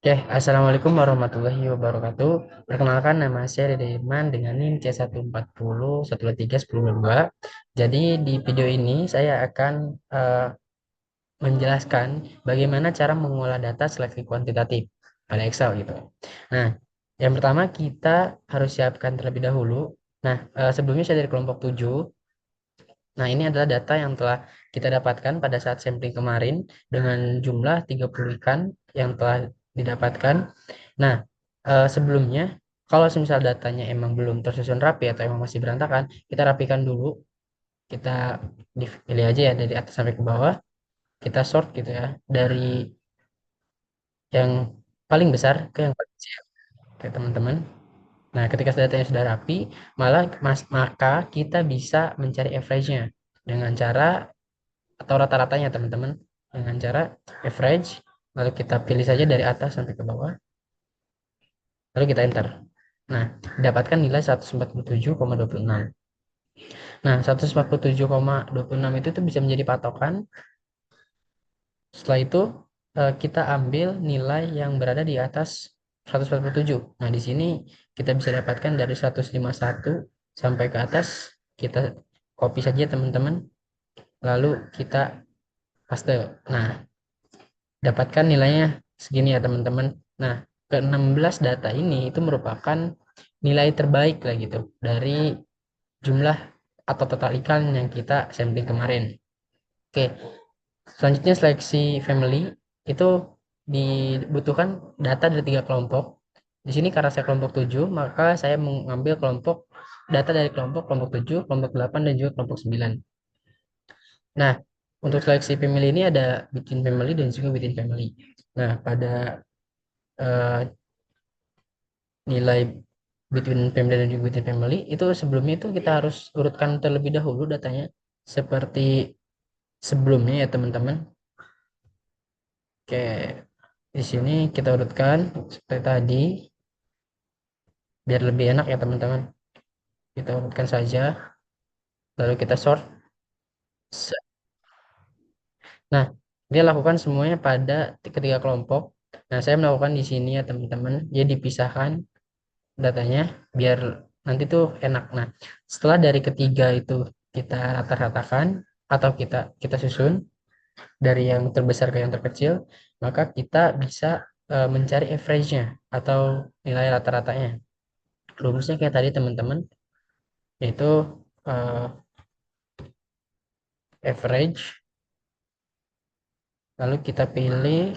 Oke, Assalamualaikum warahmatullahi wabarakatuh. Perkenalkan, nama saya Dede Irman dengan NIM C140113122. Jadi di video ini saya akan menjelaskan bagaimana cara mengolah data seleksi kuantitatif pada Excel gitu. Nah, yang pertama kita harus siapkan terlebih dahulu. Nah, sebelumnya saya dari kelompok 7. Nah, ini adalah data yang telah kita dapatkan pada saat sampling kemarin dengan jumlah 30 ikan yang telah didapatkan. Nah, sebelumnya kalau misal datanya emang belum tersusun rapi atau emang masih berantakan, kita rapikan dulu. Kita pilih aja ya dari atas sampai ke bawah. Kita sort gitu ya, dari yang paling besar ke yang paling kecil, oke teman-teman. Nah, ketika datanya sudah rapi, maka kita bisa mencari average-nya dengan cara atau rata-ratanya teman-teman, dengan cara average. Lalu kita pilih saja dari atas sampai ke bawah, lalu kita enter. Nah, dapatkan nilai 147,26. Nah, 147,26 itu tuh bisa menjadi patokan. Setelah itu kita ambil nilai yang berada di atas 147. Nah, di sini kita bisa dapatkan dari 151 sampai ke atas. Kita copy saja teman-teman, lalu kita paste. Nah, dapatkan nilainya segini ya teman-teman. Nah, ke 16 data ini itu merupakan nilai terbaik lah gitu dari jumlah atau total ikan yang kita sampling kemarin. Oke, selanjutnya seleksi family itu dibutuhkan data dari tiga kelompok. Di sini karena saya kelompok 7, maka saya mengambil data dari kelompok 7, kelompok 8 dan juga kelompok 9. Nah, untuk seleksi family ini ada between family dan juga within family. Nah, pada eh, nilai between family dan juga within family itu sebelumnya itu kita harus urutkan terlebih dahulu datanya seperti sebelumnya ya teman-teman. Oke, di sini kita urutkan seperti tadi biar lebih enak ya teman-teman. Kita urutkan saja, lalu kita sort. Nah, dia lakukan semuanya pada ketiga kelompok. Nah, saya melakukan di sini ya teman-teman. Dia dipisahkan datanya biar nanti tuh enak. Nah, setelah dari ketiga itu kita rata-ratakan atau kita susun dari yang terbesar ke yang terkecil, maka kita bisa mencari average-nya atau nilai rata-ratanya. Rumusnya kayak tadi teman-teman, yaitu eh, average, lalu kita pilih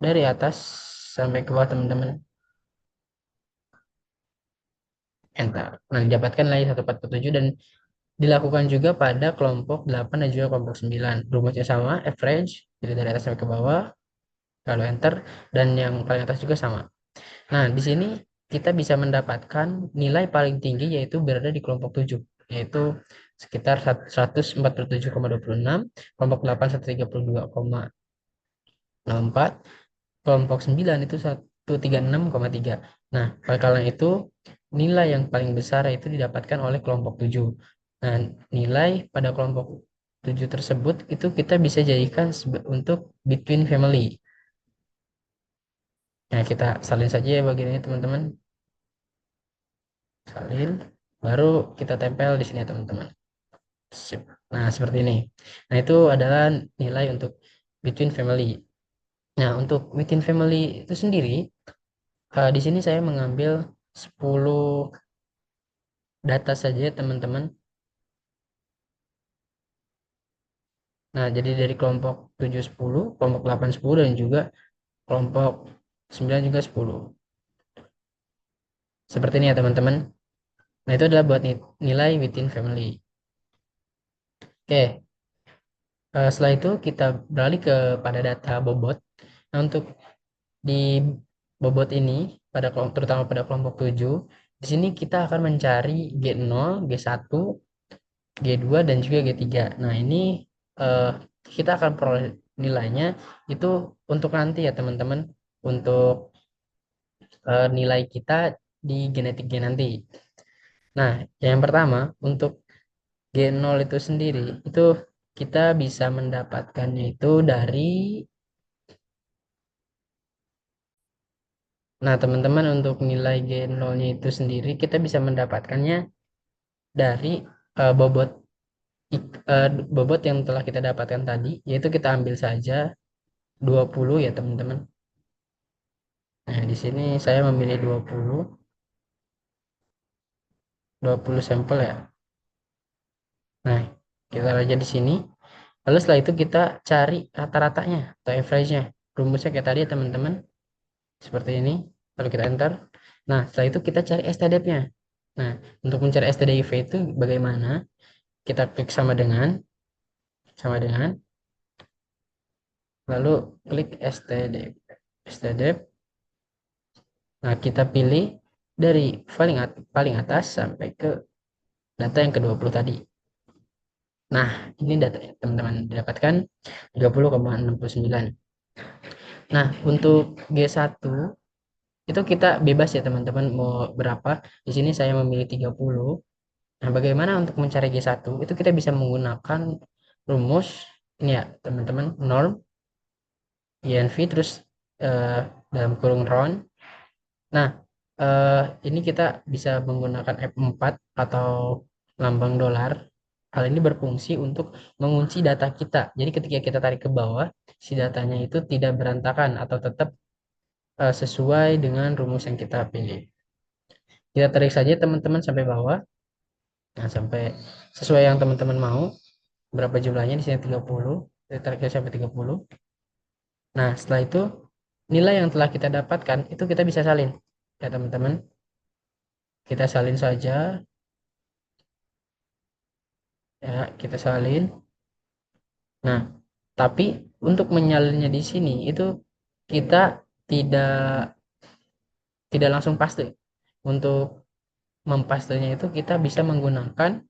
dari atas sampai ke bawah teman-teman, enter. Nah, didapatkan nilai 147 dan dilakukan juga pada kelompok 8 dan juga kelompok 9. Rumusnya sama, average, jadi dari atas sampai ke bawah, lalu enter, dan yang paling atas juga sama. Nah, di sini kita bisa mendapatkan nilai paling tinggi yaitu berada di kelompok 7, yaitu sekitar 147,26, kelompok 8 132,04, kelompok 9 itu 136,3. Nah, oleh karena itu nilai yang paling besar itu didapatkan oleh kelompok 7. Nah, nilai pada kelompok 7 tersebut itu kita bisa jadikan untuk between family. Nah, kita salin saja ya bagian ini teman-teman. Salin, baru kita tempel di sini ya teman-teman. Sip. Nah, seperti ini. Nah, itu adalah nilai untuk between family. Nah, untuk within family itu sendiri, di sini saya mengambil 10 data saja teman-teman. Nah, jadi dari kelompok 7 10, kelompok 8 10 dan juga kelompok 9 juga 10. Seperti ini ya teman-teman. Nah, itu adalah buat nilai within family. Oke, setelah itu kita beralih pada data bobot. Nah, untuk di bobot ini terutama pada kelompok 7, di sini kita akan mencari G0, G1, G2 dan juga G3. Nah, ini eh, kita akan peroleh nilainya itu untuk nanti ya teman-teman, untuk nilai kita di genetiknya nanti. Nah, yang pertama untuk G0 itu sendiri itu kita bisa mendapatkannya itu dari Nah, teman-teman, untuk nilai G0-nya itu sendiri kita bisa mendapatkannya dari bobot bobot yang telah kita dapatkan tadi, yaitu kita ambil saja 20 ya, teman-teman. Nah, di sini saya memilih 20 sampel ya. Nah, kita aja di sini. Lalu setelah itu kita cari rata-ratanya atau average-nya. Rumusnya kayak tadi ya, teman-teman. Seperti ini. Lalu kita enter. Nah, setelah itu kita cari STDF-nya. Nah, untuk mencari STDIV itu bagaimana? Kita klik sama dengan, lalu klik STDF. STDF. Nah, kita pilih dari paling atas sampai ke data yang ke-20 tadi. Nah, ini data teman-teman didapatkan 30,69. Nah, untuk G1 itu kita bebas ya, teman-teman, mau berapa. Di sini saya memilih 30. Nah, bagaimana untuk mencari G1? Itu kita bisa menggunakan rumus ini ya, teman-teman, norm INV terus eh, dalam kurung round. Nah, ini kita bisa menggunakan F4 atau lambang dolar. Hal ini berfungsi untuk mengunci data kita. Jadi ketika kita tarik ke bawah, si datanya itu tidak berantakan atau tetap sesuai dengan rumus yang kita pilih. Kita tarik saja, teman-teman, sampai bawah. Nah, sampai sesuai yang teman-teman mau. Berapa jumlahnya di sini 30. Kita tarik sampai 30. Nah, setelah itu nilai yang telah kita dapatkan itu kita bisa salin. Ya, teman-teman. Kita salin saja. Ya, kita salin. Nah, tapi untuk menyalinnya di sini itu kita tidak tidak langsung paste. Untuk mempastenya itu kita bisa menggunakan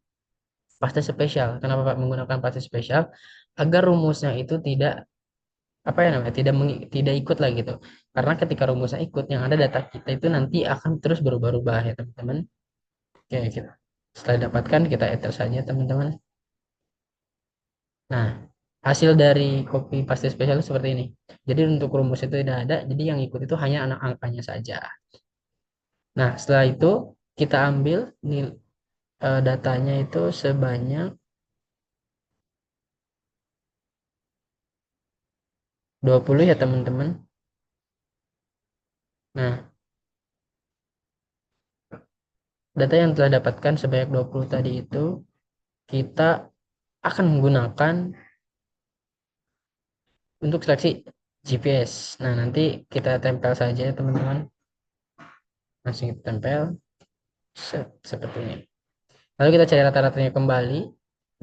paste spesial. Kenapa Pak menggunakan paste spesial? Agar rumusnya itu tidak, apa ya namanya, tidak ikut lah gitu. Karena ketika rumusnya ikut, yang ada data kita itu nanti akan terus berubah-ubah ya, teman-teman. Oke, kita setelah dapatkan kita enter saja, teman-teman. Nah, hasil dari copy paste spesial itu seperti ini. Jadi untuk rumus itu tidak ada, jadi yang ikut itu hanya anak angkanya saja. Nah, setelah itu kita ambil datanya itu sebanyak 20 ya, teman-teman. Nah, data yang telah dapatkan sebanyak 20 tadi itu kita akan menggunakan untuk seleksi GPS. Nah, nanti kita tempel saja, teman-teman. Langsung kita tempel seperti ini. Lalu kita cari rata-ratanya kembali.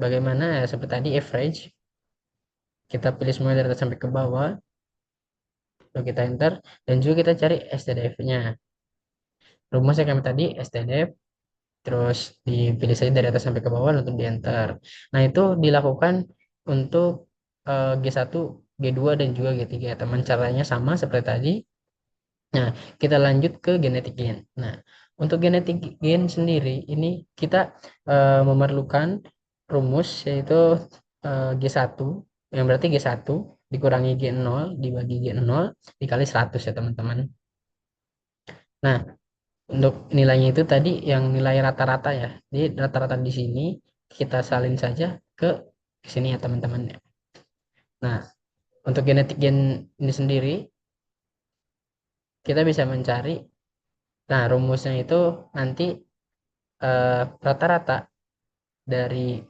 Bagaimana ya, seperti tadi average. Kita pilih semua dari atas sampai ke bawah. Lalu kita enter. Dan juga kita cari STDF-nya. Rumusnya kami tadi STDF. Terus dipilih saja dari atas sampai ke bawah untuk di enter. Nah, itu dilakukan untuk G1, G2, dan juga G3. Teman, caranya sama seperti tadi. Nah, kita lanjut ke genetik gen. Nah, untuk genetik gen sendiri ini kita memerlukan rumus, yaitu G1, yang berarti G1 dikurangi G0 dibagi G0 dikali 100 ya, teman-teman. Nah, untuk nilainya itu tadi yang nilai rata-rata ya. Jadi rata-rata di sini kita salin saja ke sini ya, teman-teman. Nah, untuk genetik gen ini sendiri kita bisa mencari. Nah, rumusnya itu nanti rata-rata dari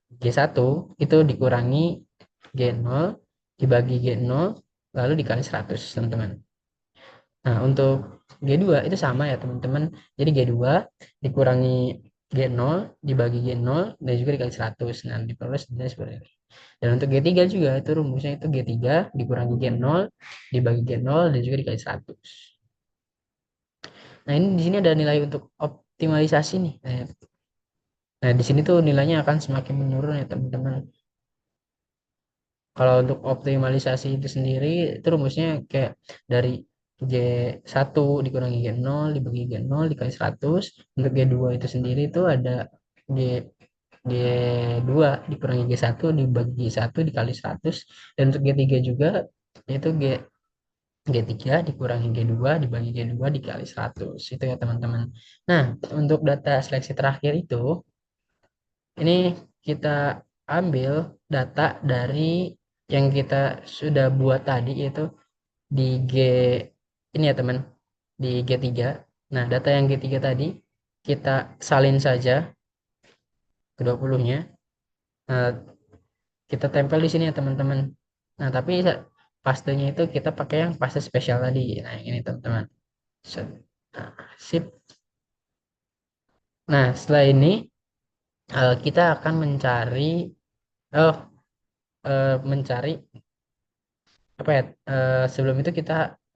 G1 itu dikurangi G0 dibagi G0 lalu dikali 100, teman-teman. Nah, untuk G2 itu sama ya, teman-teman. Jadi G2 dikurangi G0 dibagi G0 dan juga dikali 100. Nah, diperoleh sebenarnya seperti ini. Dan untuk G3 juga itu rumusnya itu G3 dikurangi G0 dibagi G0 dan juga dikali 100. Nah, ini di sini ada nilai untuk optimalisasi nih. Nah, di sini tuh nilainya akan semakin menurun ya, teman-teman. Kalau untuk optimalisasi itu sendiri, itu rumusnya kayak dari G1 dikurangi G0 dibagi G0 dikali 100. Untuk G2 itu sendiri itu ada G, G2 dikurangi G1 dibagi G1 dikali 100. Dan untuk G3 juga, yaitu G3 dikurangi G2 dibagi G2 dikali 100. Itu ya teman-teman. Nah, untuk data seleksi terakhir itu, ini kita ambil data dari yang kita sudah buat tadi, yaitu di G ini ya teman, di G3. Nah, data yang G3 tadi kita salin saja ke 20-nya. Nah, kita tempel di sini ya teman-teman. Nah, tapi pastenya itu kita pakai yang paste spesial tadi. Nah, yang ini teman-teman. Set. Nah, sip. Nah, setelah ini kita akan oh, mencari apa ya? Sebelum itu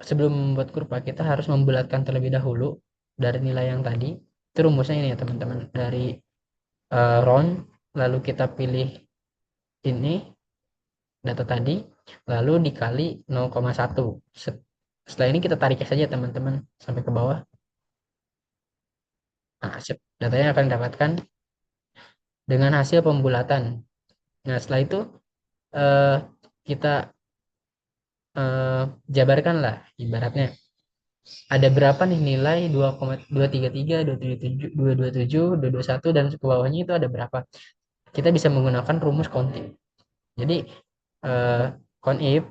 sebelum membuat kurva kita harus membulatkan terlebih dahulu dari nilai yang tadi. Itu rumusnya ini ya teman-teman. Dari round, lalu kita pilih ini data tadi, lalu dikali 0,1. Setelah ini kita tarik saja teman-teman sampai ke bawah. Nah, datanya akan didapatkan dengan hasil pembulatan. Nah, setelah itu eh, kita eh, jabarkan lah ibaratnya. Ada berapa nih nilai 2,233, 277, 227, 221 dan ke bawahnya itu ada berapa? Kita bisa menggunakan rumus CONIF. Jadi eh, CONIF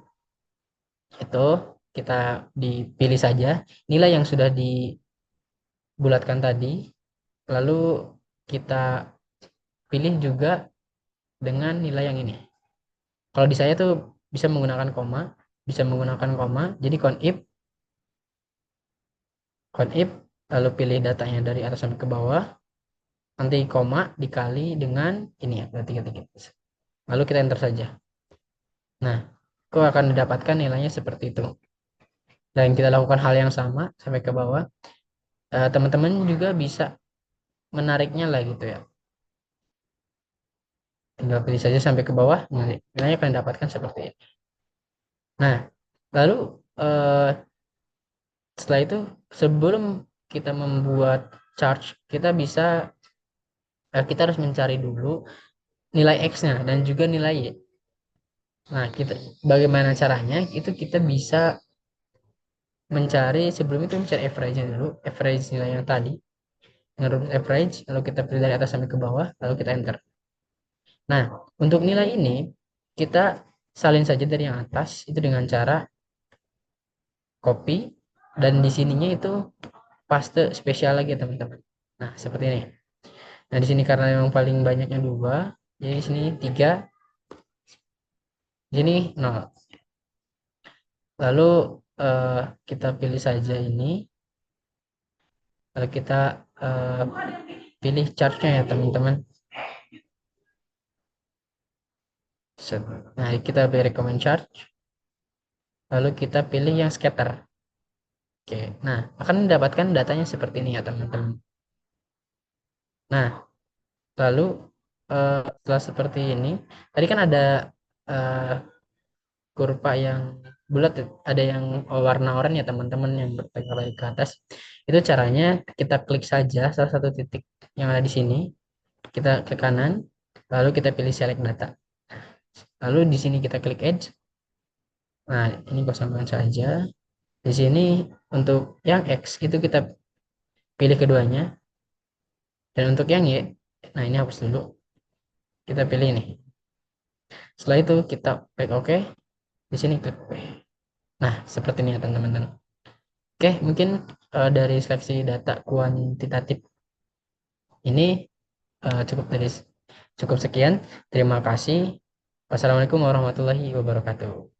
itu kita dipilih saja nilai yang sudah dibulatkan tadi, lalu kita pilih juga dengan nilai yang ini. Kalau di saya tuh bisa menggunakan koma, jadi conif lalu pilih datanya dari atas sampai ke bawah, nanti koma dikali dengan ini ya, berarti ketik. Lalu kita enter saja. Nah, kok akan didapatkan nilainya seperti itu. Dan kita lakukan hal yang sama sampai ke bawah. Teman-teman juga bisa menariknya lah gitu ya. Tinggal pilih saja sampai ke bawah, nilainya akan didapatkan seperti ini. Nah, lalu eh, setelah itu sebelum kita membuat charge, kita harus mencari dulu nilai X-nya dan juga nilai Y. Nah, bagaimana caranya? Itu kita bisa sebelum itu mencari average dulu, average nilai yang tadi, dengan rumus average, lalu kita pilih dari atas sampai ke bawah, lalu kita enter. Nah, untuk nilai ini kita salin saja dari yang atas itu dengan cara copy, dan di sininya itu paste spesial lagi ya teman-teman. Nah, seperti ini. Nah, di sini karena memang paling banyaknya 2, jadi di sini 3, di sini 0. Lalu kita pilih saja ini, lalu kita eh, pilih charge-nya ya teman-teman. Nah, kita beri recommend charge, lalu kita pilih yang scatter. Oke, nah akan mendapatkan datanya seperti ini ya teman-teman. Nah, lalu setelah seperti ini, tadi kan ada eh, kurva yang bulat, ada yang warna oranye ya teman-teman yang bertengger ke atas. Itu caranya kita klik saja salah satu titik yang ada di sini, kita klik kanan, lalu kita pilih select data. Lalu di sini kita klik edge. Nah, ini kosongkan saja. Di sini untuk yang X itu kita pilih keduanya, dan untuk yang Y, nah ini hapus dulu. Kita pilih ini. Setelah itu kita klik OK. Di sini klik OK. Nah, seperti ini ya teman-teman. Oke, mungkin dari seleksi data kuantitatif ini eh, cukup dari cukup sekian. Terima kasih. Wassalamualaikum warahmatullahi wabarakatuh.